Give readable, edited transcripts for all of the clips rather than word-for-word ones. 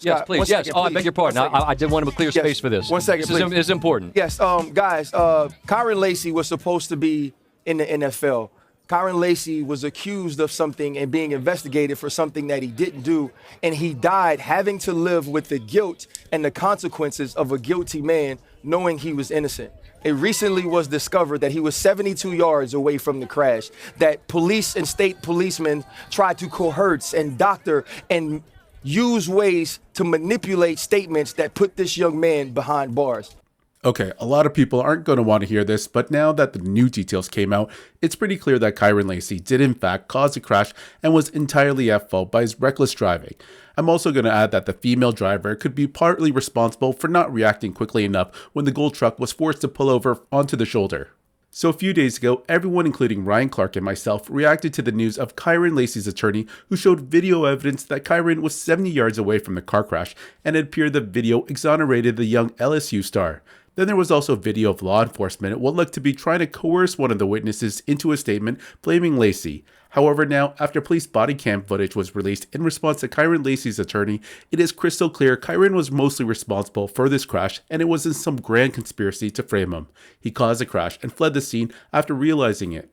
Yes, please. Yes. I beg your pardon. I did want to clear space for this. 1 second, please. This is important. Yes, guys, Kyren Lacy was supposed to be in the NFL. Kyren Lacy was accused of something and being investigated for something that he didn't do, and he died having to live with the guilt and the consequences of a guilty man knowing he was innocent. It recently was discovered that he was 72 yards away from the crash, that police and state policemen tried to coerce and doctor and use ways to manipulate statements that put this young man behind bars. Okay, a lot of people aren't going to want to hear this, but now that the new details came out, it's pretty clear that Kyren Lacy did in fact cause the crash and was entirely at fault by his reckless driving. I'm also going to add that the female driver could be partly responsible for not reacting quickly enough when the gold truck was forced to pull over onto the shoulder. So a few days ago, everyone including Ryan Clark and myself reacted to the news of Kyren Lacy's attorney who showed video evidence that Kyren was 70 yards away from the car crash, and it appeared the video exonerated the young LSU star. Then there was also video of law enforcement at what looked to be trying to coerce one of the witnesses into a statement blaming Lacy. However, now, after police body cam footage was released in response to Kyren Lacy's attorney, it is crystal clear Kyren was mostly responsible for this crash, and it wasn't some grand conspiracy to frame him. He caused the crash and fled the scene after realizing it.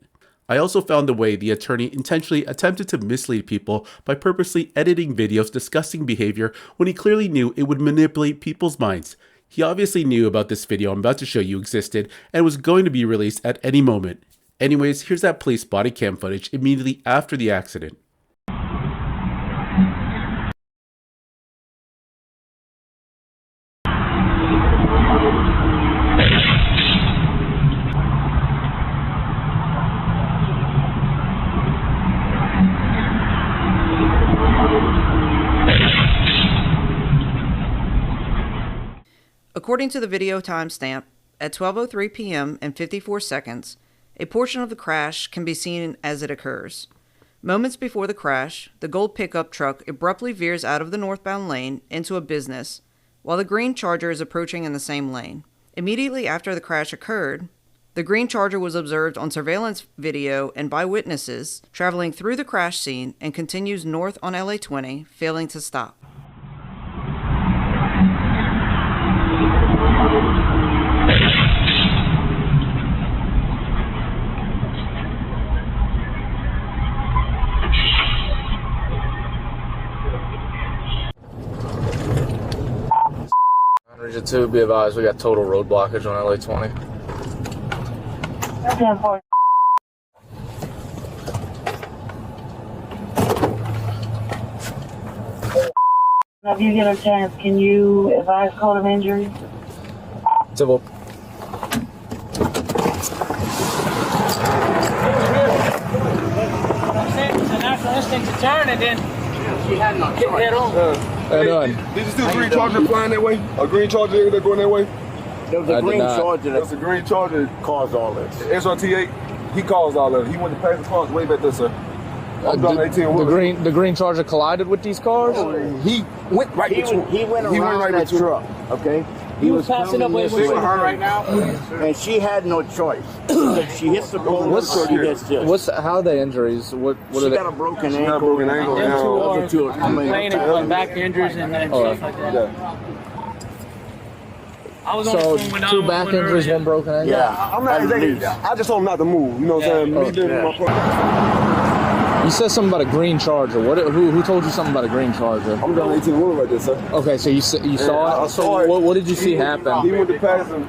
I also found the way the attorney intentionally attempted to mislead people by purposely editing videos discussing behavior when he clearly knew it would manipulate people's minds. He obviously knew about this video I'm about to show you existed and was going to be released at any moment. Anyways, here's that police body cam footage immediately after the accident. According to the video timestamp, at 12:03 p.m. and 54 seconds, a portion of the crash can be seen as it occurs. Moments before the crash, the gold pickup truck abruptly veers out of the northbound lane into a business, while the green Charger is approaching in the same lane. Immediately after the crash occurred, the green Charger was observed on surveillance video and by witnesses traveling through the crash scene and continues north on LA 20, failing to stop. Region 2, be advised, we got total road blockage on LA 20. If you get a chance, can you advise code of injury? Civil. It's a natural instinct to turn and then she had no choice. Head on. Did you see a green Charger flying that way? A green Charger that going that way? There was a green Charger There was a green Charger caused all this. SRT8, he caused all of it. He went to pass the cars way back there, sir. The green Charger collided with these cars? He went right between. He went around that truck, okay? He was passing up with her right now, and she had no choice. She hits the pole, he hits this. How are the injuries? She got a broken ankle. and two are complaining about back injuries and stuff like that. Yeah. I was on the phone when two back injuries, one broken ankle? Yeah, I'm not exactly. I just told him not to move. You know what I'm saying? You said something about a green Charger. Who told you something about a green Charger? I'm down 18 wheeler right there, sir. Okay, so you saw it? I saw it. What did you see happen? He went to pass him.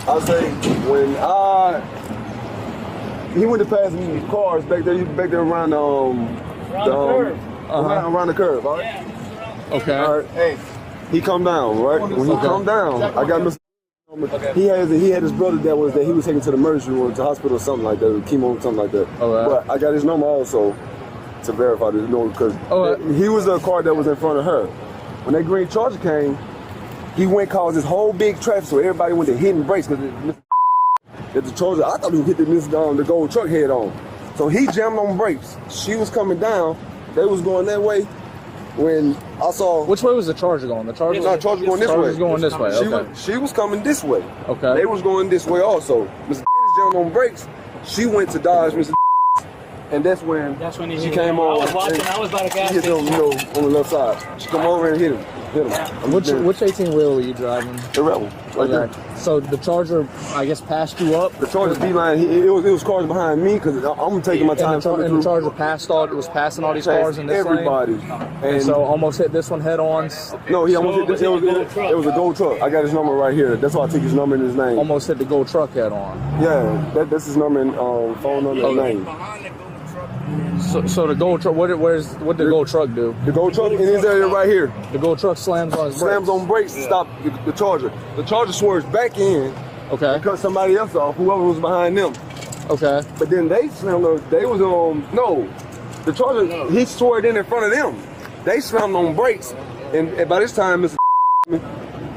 I say when he went to pass these cars back there around around the curve, all right? Yeah. Okay. All right. Hey, he come down, right? When he come down, I got Mr. He had his brother that he was taken to the emergency room, to the hospital or something like that, or chemo or something like that. But I got his number also to verify this, because he was the car that was in front of her. When that green Charger came, he went caused this whole big traffic, so everybody went to hitting brakes because the Charger, I thought he was hitting the gold truck head on. So he jammed on brakes. She was coming down, they was going that way. When I saw... Which way was the Charger going? The Charger going this way. Charger's going this way, okay. She was coming this way. Okay. They was going this way also. Mr. jammed on brakes. She went to dodge Mr. And that's when he she came on. I was watching. I was about to gas hit him, on the left side. She come over and hit him. hit him. Which 18-wheeler were you driving? The rebel. Right there. So the Charger, I guess, passed you up? The Charger beeline, it was cars behind me because I'm taking my time. And the Charger was passing all these cars in this everybody. lane? And so almost hit this one head on? No, he almost hit this. It was a gold truck. I got his number right here. That's why I took his number and his name. Almost hit the gold truck head on? Yeah, that's his number and phone number and name. So the gold truck, what did the gold truck do? The gold truck in his area right here. The gold truck slams on his brakes. Slams on brakes to stop the Charger. The Charger swerves back in. Okay. And cut somebody else off, whoever was behind them. Okay. But then they slammed on, the Charger, he swerved in front of them. They slammed on brakes. And by this time, Mr.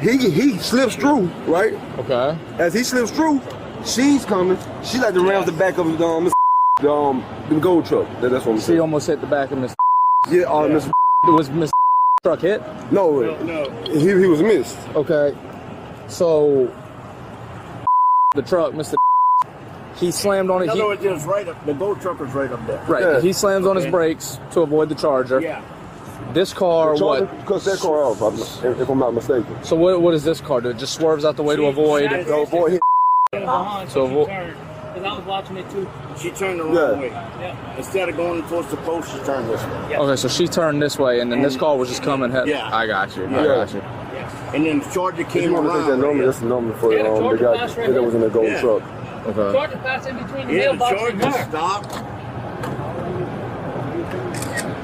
he slips through, right? Okay. As he slips through, she's coming. She like to ram the back of the gold truck. That's what I'm saying. She almost hit the back of Miss. Yeah, Mr. Was Miss truck hit? No. He was missed. Okay. So the truck, Mr. He slammed on it. In other words, it was right up. The gold truck was right up there. Right. Yeah. He slams on his brakes to avoid the Charger. Yeah. This car, what? Cuts that car off, if I'm not mistaken. So what does this car do? It just swerves out the way to avoid. So because I was watching it too. She turned the wrong way. Yeah. Instead of going towards the post, she turned this way. Yeah. Okay, so she turned this way, and then this car was just coming. Yeah. I got you. Yeah. I got you. Yeah. And then the Charger came around. That's the number for the guy that was in the gold truck. Okay. Charger passed in between the mailbox and the car. Stopped.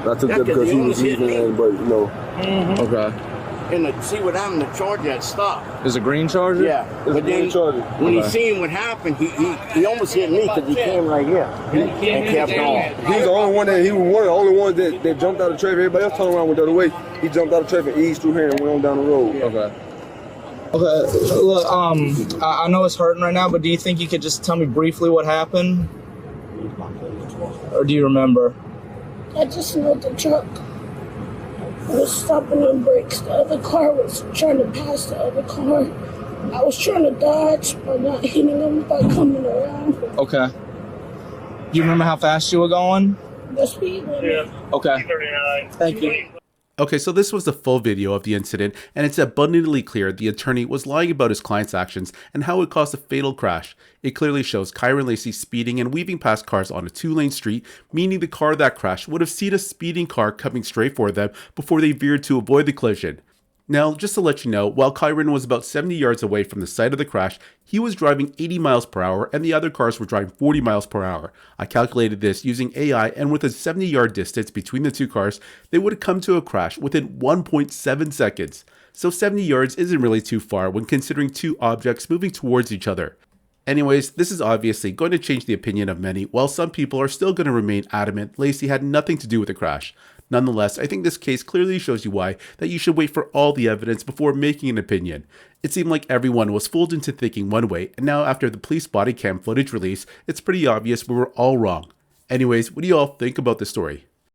I took that because he was leaving, but Okay. And see what happened, the Charger had stopped. Is a green Charger? Yeah. But then when he seen what happened, he almost hit me because he came right here and kept going. He was the only one that jumped out of traffic. Everybody else turned around went the other way. He jumped out of traffic, eased through here, and went on down the road. Okay. Okay. Look, I know it's hurting right now, but do you think you could just tell me briefly what happened, or do you remember? I just know the truck was stopping on brakes. The other car was trying to pass the other car. I was trying to dodge by not hitting them by coming around. Okay. Do you remember how fast you were going? The speed limit. Yeah. Okay. 39. Thank you. Okay, so this was the full video of the incident, and it's abundantly clear the attorney was lying about his client's actions and how it caused a fatal crash. It clearly shows Kyren Lacy speeding and weaving past cars on a two-lane street, meaning the car that crashed would have seen a speeding car coming straight for them before they veered to avoid the collision. Now, just to let you know, while Kyren was about 70 yards away from the site of the crash, he was driving 80 miles per hour and the other cars were driving 40 miles per hour. I calculated this using AI, and with a 70-yard distance between the two cars, they would have come to a crash within 1.7 seconds. So 70 yards isn't really too far when considering two objects moving towards each other. Anyways, this is obviously going to change the opinion of many, while some people are still going to remain adamant Lacy had nothing to do with the crash. Nonetheless, I think this case clearly shows you why that you should wait for all the evidence before making an opinion. It seemed like everyone was fooled into thinking one way, and now after the police body cam footage release, it's pretty obvious we were all wrong. Anyways, what do you all think about this story?